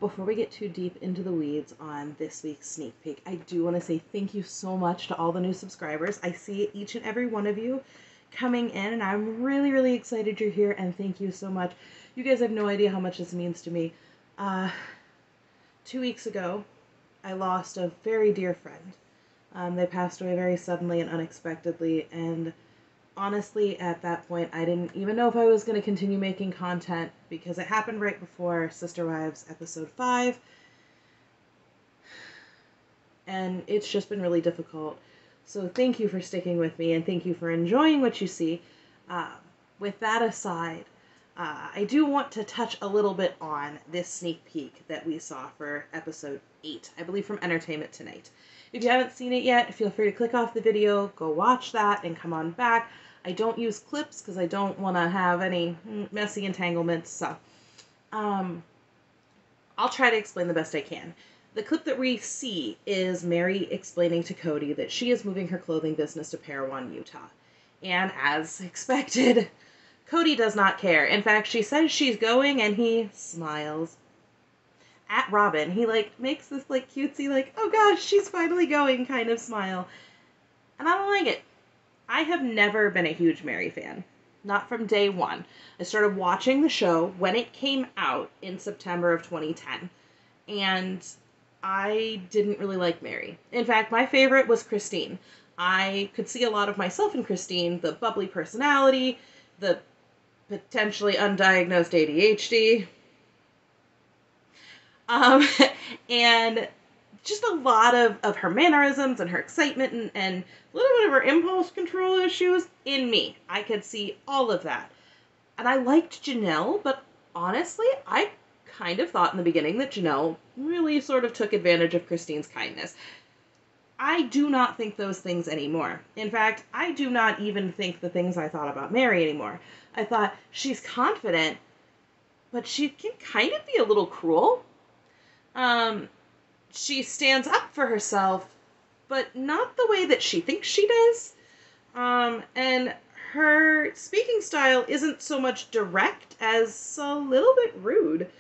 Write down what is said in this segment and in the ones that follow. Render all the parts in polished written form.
before we get too deep into the weeds on this week's sneak peek, I do want to say thank you so much to all the new subscribers. I see each and every one of you coming in, and I'm really, really excited you're here, and thank you so much. You guys have no idea how much this means to me. 2 weeks ago, I lost a very dear friend. They passed away very suddenly and unexpectedly, and honestly, at that point, I didn't even know if I was going to continue making content because it happened right before Sister Wives episode 5. And it's just been really difficult. So thank you for sticking with me, and thank you for enjoying what you see. With that aside, I do want to touch a little bit on this sneak peek that we saw for episode 8, I believe from Entertainment Tonight. If you haven't seen it yet, feel free to click off the video, go watch that, and come on back. I don't use clips because I don't want to have any messy entanglements, so I'll try to explain the best I can. The clip that we see is Meri explaining to Cody that she is moving her clothing business to Parowan, Utah. And as expected, Cody does not care. In fact, she says she's going, and he smiles at Robin. He, makes this, cutesy, oh gosh, she's finally going kind of smile. And I don't like it. I have never been a huge Meri fan. Not from day one. I started watching the show when it came out in September of 2010. And I didn't really like Meri. In fact, my favorite was Christine. I could see a lot of myself in Christine. The bubbly personality, the potentially undiagnosed ADHD, and just a lot of her mannerisms and her excitement and a little bit of her impulse control issues in me. I could see all of that. And I liked Janelle, but honestly, I kind of thought in the beginning that Janelle really sort of took advantage of Christine's kindness. I do not think those things anymore. In fact, I do not even think the things I thought about Meri anymore. I thought, she's confident, but she can kind of be a little cruel. She stands up for herself, but not the way that she thinks she does. And her speaking style isn't so much direct as a little bit rude.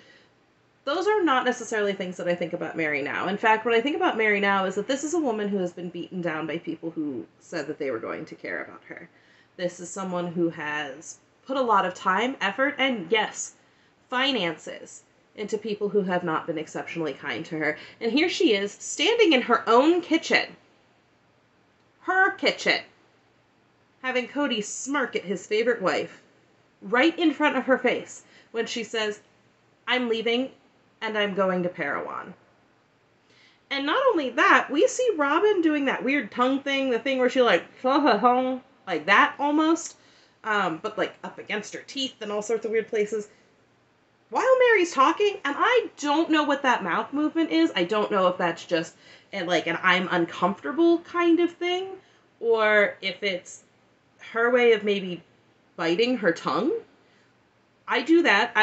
Those are not necessarily things that I think about Meri now. In fact, what I think about Meri now is that this is a woman who has been beaten down by people who said that they were going to care about her. This is someone who has put a lot of time, effort, and yes, finances into people who have not been exceptionally kind to her. And here she is, standing in her own kitchen. Her kitchen. Having Cody smirk at his favorite wife right in front of her face when she says, "I'm leaving and I'm going to Parowan." And not only that, we see Robin doing that weird tongue thing, the thing where she like that almost, but up against her teeth and all sorts of weird places while Meri's talking, and I don't know what that mouth movement is. I don't know if that's just an I'm uncomfortable kind of thing, or if it's her way of maybe biting her tongue. I do that.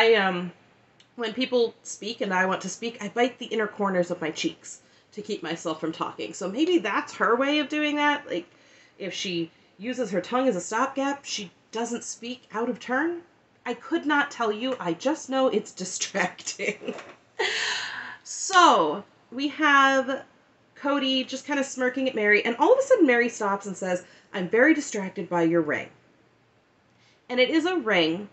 When people speak and I want to speak, I bite the inner corners of my cheeks to keep myself from talking. So maybe that's her way of doing that. If she uses her tongue as a stopgap, she doesn't speak out of turn. I could not tell you. I just know it's distracting. So we have Cody just kind of smirking at Meri, and all of a sudden Meri stops and says, "I'm very distracted by your ring." And it is a ring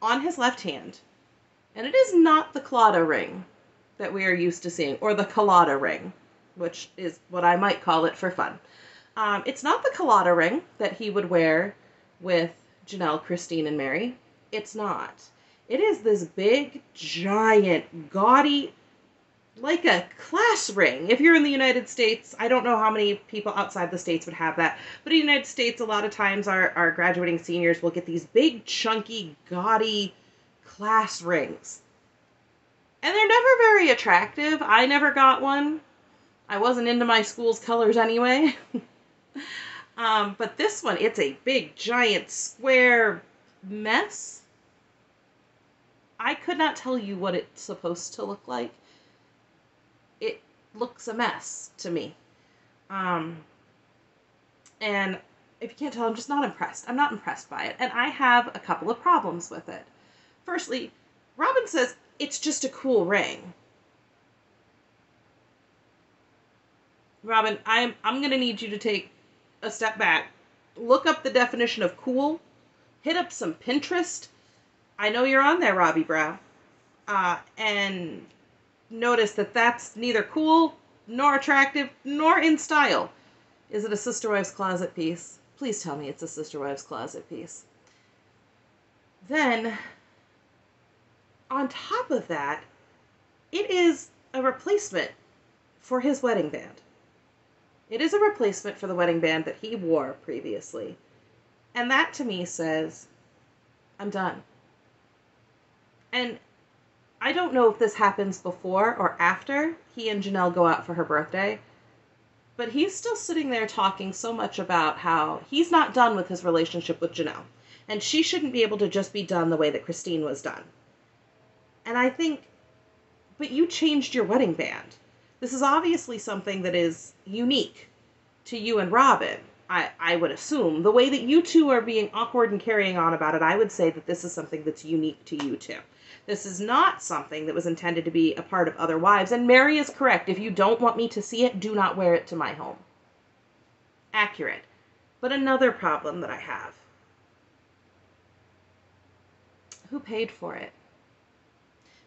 on his left hand. And it is not the Claudia ring that we are used to seeing, or the Colada ring, which is what I might call it for fun. It's not the Colada ring that he would wear with Janelle, Christine, and Meri. It's not. It is this big, giant, gaudy, like a class ring. If you're in the United States, I don't know how many people outside the States would have that, but in the United States, a lot of times our graduating seniors will get these big, chunky, gaudy class rings. And they're never very attractive. I never got one. I wasn't into my school's colors anyway. But this one, it's a big, giant, square mess. I could not tell you what it's supposed to look like. It looks a mess to me. And if you can't tell, I'm just not impressed. I'm not impressed by it. And I have a couple of problems with it. Firstly, Robin says, It's just a cool ring. Robin, I'm going to need you to take a step back. Look up the definition of cool. Hit up some Pinterest. I know you're on there, Robbie Brown. And notice that that's neither cool, nor attractive, nor in style. Is it a Sister Wives Closet piece? Please tell me it's a Sister Wives Closet piece. Then, on top of that, it is a replacement for his wedding band. It is a replacement for the wedding band that he wore previously. And that to me says, I'm done. And I don't know if this happens before or after he and Janelle go out for her birthday, but he's still sitting there talking so much about how he's not done with his relationship with Janelle, and she shouldn't be able to just be done the way that Christine was done. And I think, but you changed your wedding band. This is obviously something that is unique to you and Robin. I would assume. The way that you two are being awkward and carrying on about it, I would say that this is something that's unique to you two. This is not something that was intended to be a part of other wives. And Meri is correct. If you don't want me to see it, do not wear it to my home. Accurate. But another problem that I have. Who paid for it?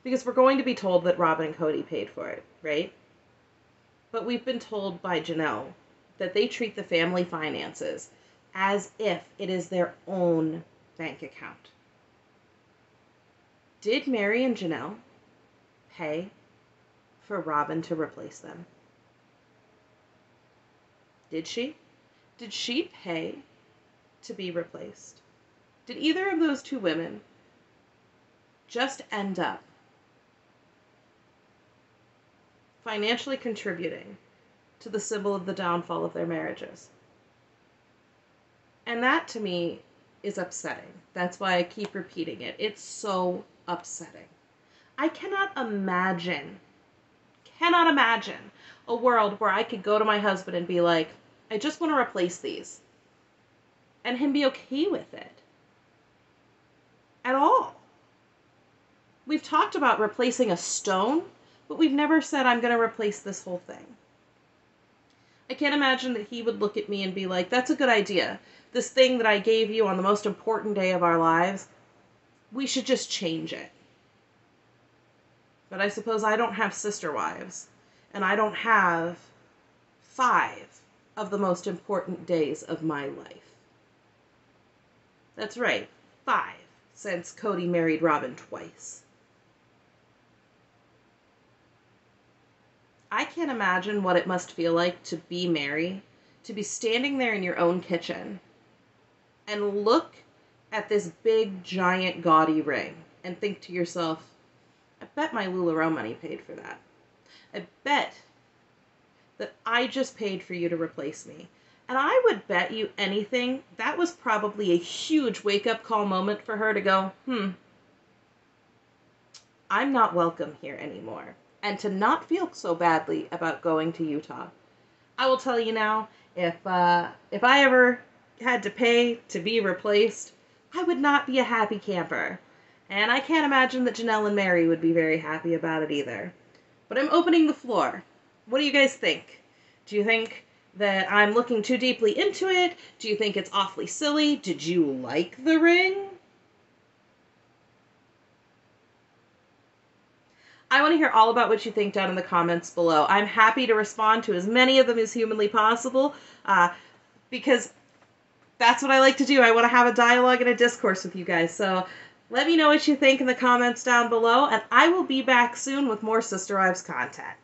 Because we're going to be told that Robin and Cody paid for it, right? But we've been told by Janelle that they treat the family finances as if it is their own bank account. Did Meri and Janelle pay for Robin to replace them? Did she? Did she pay to be replaced? Did either of those two women just end up financially contributing to the symbol of the downfall of their marriages? And that, to me, is upsetting. That's why I keep repeating it. It's so upsetting. I cannot imagine a world where I could go to my husband and be like, I just want to replace these. And him be okay with it. At all. We've talked about replacing a stone, but we've never said I'm going to replace this whole thing. I can't imagine that he would look at me and be like, that's a good idea. This thing that I gave you on the most important day of our lives, we should just change it. But I suppose I don't have sister wives, and I don't have 5 of the most important days of my life. That's right, 5, since Cody married Robin twice. I can't imagine what it must feel like to be Meri, to be standing there in your own kitchen and look at this big, giant, gaudy ring and think to yourself, I bet my LuLaRoe money paid for that. I bet that I just paid for you to replace me. And I would bet you anything that was probably a huge wake-up call moment for her to go, I'm not welcome here anymore. And to not feel so badly about going to Utah. I will tell you now, if I ever had to pay to be replaced, I would not be a happy camper. And I can't imagine that Janelle and Meri would be very happy about it either. But I'm opening the floor. What do you guys think? Do you think that I'm looking too deeply into it? Do you think it's awfully silly? Did you like the ring? I want to hear all about what you think down in the comments below. I'm happy to respond to as many of them as humanly possible, because that's what I like to do. I want to have a dialogue and a discourse with you guys. So let me know what you think in the comments down below, and I will be back soon with more Sister Wives content.